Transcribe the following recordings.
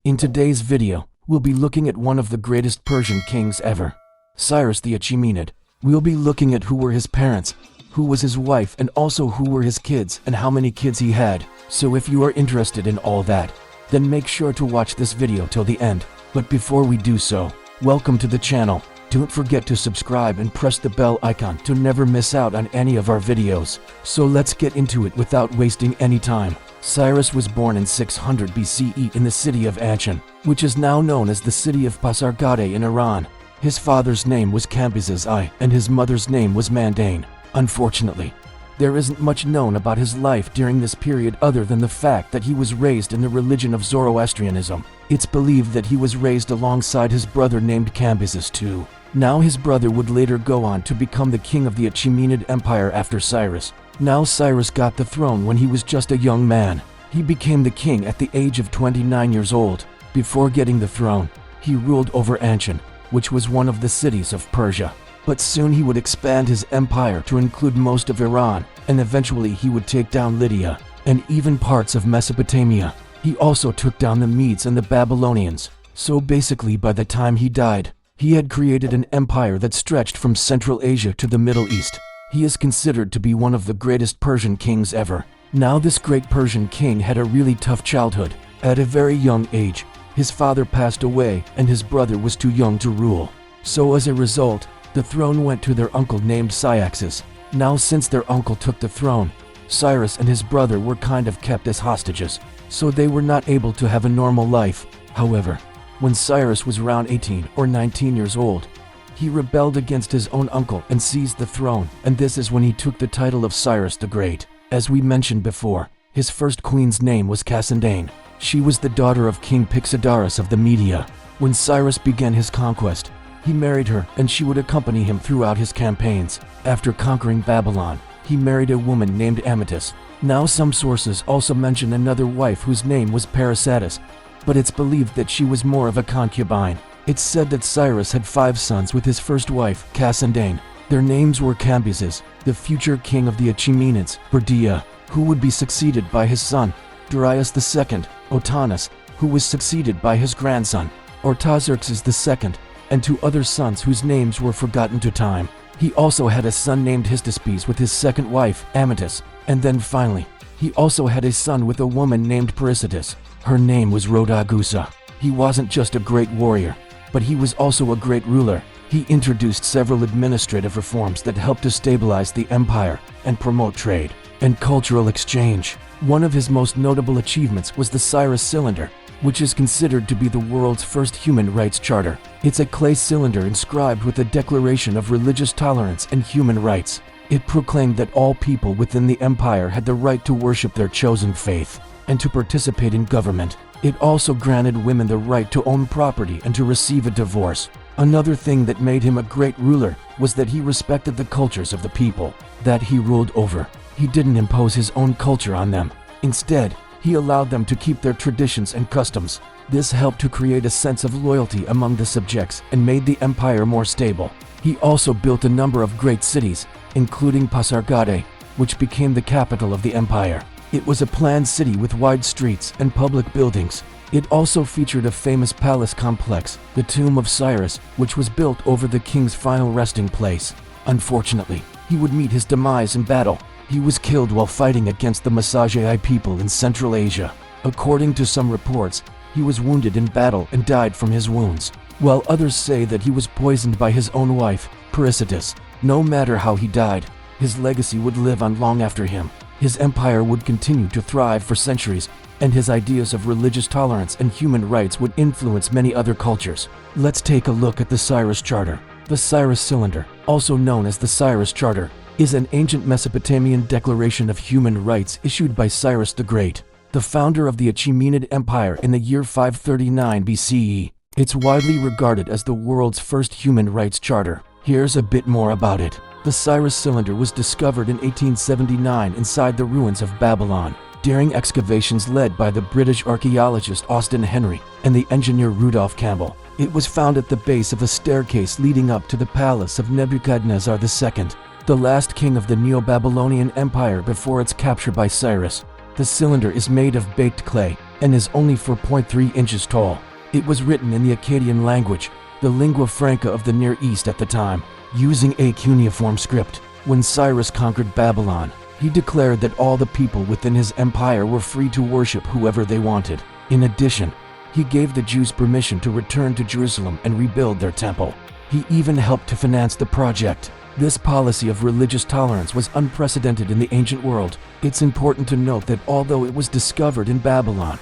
In today's video, we'll be looking at one of the greatest Persian kings ever, Cyrus the Achaemenid. We'll be looking at who were his parents, who was his wife, and also who were his kids and how many kids he had. So if you are interested in all that, then make sure to watch this video till the end. But before we do so, welcome to the channel. Don't forget to subscribe and press the bell icon to never miss out on any of our videos. So let's get into it without wasting any time. Cyrus was born in 600 BCE in the city of Anshan, which is now known as the city of Pasargadae in Iran. His father's name was Cambyses I, and his mother's name was Mandane. Unfortunately, there isn't much known about his life during this period other than the fact that he was raised in the religion of Zoroastrianism. It's believed that he was raised alongside his brother named Cambyses II. Now his brother would later go on to become the king of the Achaemenid Empire after Cyrus. Now Cyrus got the throne when he was just a young man. He became the king at the age of 29 years old. Before getting the throne, he ruled over Anshan, which was one of the cities of Persia. But soon he would expand his empire to include most of Iran, and eventually he would take down Lydia, and even parts of Mesopotamia. He also took down the Medes and the Babylonians. So basically by the time he died, he had created an empire that stretched from Central Asia to the Middle East. He is considered to be one of the greatest Persian kings ever. Now this great Persian king had a really tough childhood. At a very young age, his father passed away and his brother was too young to rule. So as a result, the throne went to their uncle named Cyaxares. Now since their uncle took the throne, Cyrus and his brother were kind of kept as hostages, so they were not able to have a normal life. However, when Cyrus was around 18 or 19 years old, he rebelled against his own uncle and seized the throne, and this is when he took the title of Cyrus the Great. As we mentioned before, his first queen's name was Cassandane. She was the daughter of King Pixodarus of the Media. When Cyrus began his conquest, he married her and she would accompany him throughout his campaigns. After conquering Babylon, he married a woman named Amytis. Now some sources also mention another wife whose name was Parysatis, but it's believed that she was more of a concubine. It's said that Cyrus had 5 sons with his first wife, Cassandane. Their names were Cambyses, the future king of the Achaemenids, Berdia, who would be succeeded by his son, Darius II, Otanas, who was succeeded by his grandson, Artaxerxes II, and 2 other sons whose names were forgotten to time. He also had a son named Hystaspes with his second wife, Amytis, and then finally, he also had a son with a woman named Parysatis. Her name was Rhodagusa. He wasn't just a great warrior, but he was also a great ruler. He introduced several administrative reforms that helped to stabilize the empire and promote trade and cultural exchange. One of his most notable achievements was the Cyrus Cylinder, which is considered to be the world's first human rights charter. It's a clay cylinder inscribed with a declaration of religious tolerance and human rights. It proclaimed that all people within the empire had the right to worship their chosen faith and to participate in government. It also granted women the right to own property and to receive a divorce. Another thing that made him a great ruler was that he respected the cultures of the people that he ruled over. He didn't impose his own culture on them. Instead, he allowed them to keep their traditions and customs. This helped to create a sense of loyalty among the subjects and made the empire more stable. He also built a number of great cities, including Pasargadae, which became the capital of the empire. It was a planned city with wide streets and public buildings. It also featured a famous palace complex, the Tomb of Cyrus, which was built over the king's final resting place. Unfortunately, he would meet his demise in battle. He was killed while fighting against the Massageai people in Central Asia. According to some reports, he was wounded in battle and died from his wounds, while others say that he was poisoned by his own wife, Parysatis. No matter how he died, his legacy would live on long after him. His empire would continue to thrive for centuries, and his ideas of religious tolerance and human rights would influence many other cultures. Let's take a look at the Cyrus Charter. The Cyrus Cylinder, also known as the Cyrus Charter, is an ancient Mesopotamian declaration of human rights issued by Cyrus the Great, the founder of the Achaemenid Empire in the year 539 BCE. It's widely regarded as the world's first human rights charter. Here's a bit more about it. The Cyrus Cylinder was discovered in 1879 inside the ruins of Babylon, during excavations led by the British archaeologist Austin Henry and the engineer Rudolph Campbell. It was found at the base of a staircase leading up to the palace of Nebuchadnezzar II, the last king of the Neo-Babylonian Empire before its capture by Cyrus. The cylinder is made of baked clay, and is only 4.3 inches tall. It was written in the Akkadian language, the lingua franca of the Near East at the time, using a cuneiform script. When Cyrus conquered Babylon, he declared that all the people within his empire were free to worship whoever they wanted. In addition, he gave the Jews permission to return to Jerusalem and rebuild their temple. He even helped to finance the project. This policy of religious tolerance was unprecedented in the ancient world. It's important to note that although it was discovered in Babylon,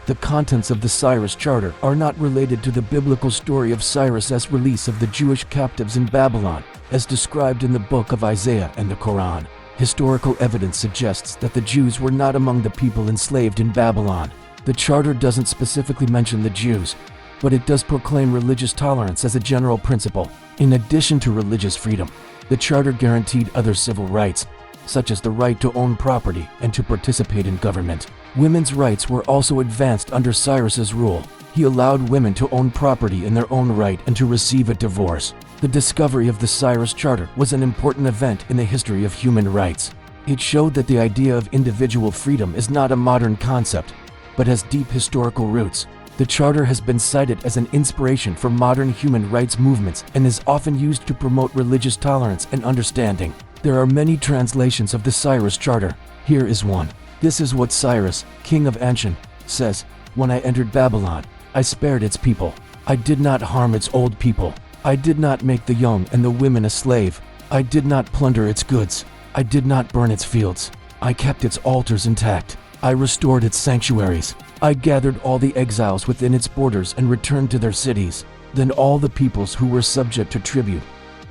the contents of the Cyrus Charter are not related to the biblical story of Cyrus's release of the Jewish captives in Babylon, as described in the book of Isaiah and the Quran. Historical evidence suggests that the Jews were not among the people enslaved in Babylon. The Charter doesn't specifically mention the Jews, but it does proclaim religious tolerance as a general principle. In addition to religious freedom, the Charter guaranteed other civil rights, such as the right to own property and to participate in government. Women's rights were also advanced under Cyrus's rule. He allowed women to own property in their own right and to receive a divorce. The discovery of the Cyrus Charter was an important event in the history of human rights. It showed that the idea of individual freedom is not a modern concept, but has deep historical roots. The Charter has been cited as an inspiration for modern human rights movements and is often used to promote religious tolerance and understanding. There are many translations of the Cyrus Charter. Here is one. This is what Cyrus, king of Anshan, says: "When I entered Babylon, I spared its people. I did not harm its old people. I did not make the young and the women a slave. I did not plunder its goods. I did not burn its fields. I kept its altars intact. I restored its sanctuaries. I gathered all the exiles within its borders and returned to their cities. Then all the peoples who were subject to tribute,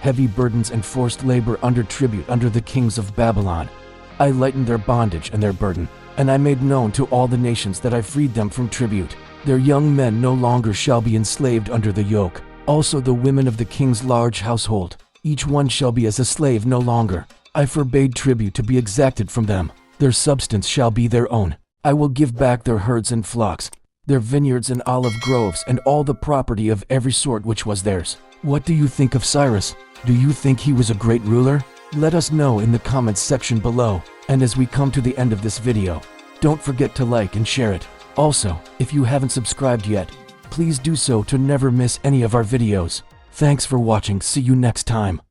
heavy burdens and forced labor under tribute under the kings of Babylon, I lightened their bondage and their burden, and I made known to all the nations that I freed them from tribute. Their young men no longer shall be enslaved under the yoke. Also the women of the king's large household, each one shall be as a slave no longer. I forbade tribute to be exacted from them. Their substance shall be their own. I will give back their herds and flocks, their vineyards and olive groves, and all the property of every sort which was theirs." What do you think of Cyrus? Do you think he was a great ruler? Let us know in the comments section below. And as we come to the end of this video, don't forget to like and share it. Also, if you haven't subscribed yet, please do so to never miss any of our videos. Thanks for watching. See you next time.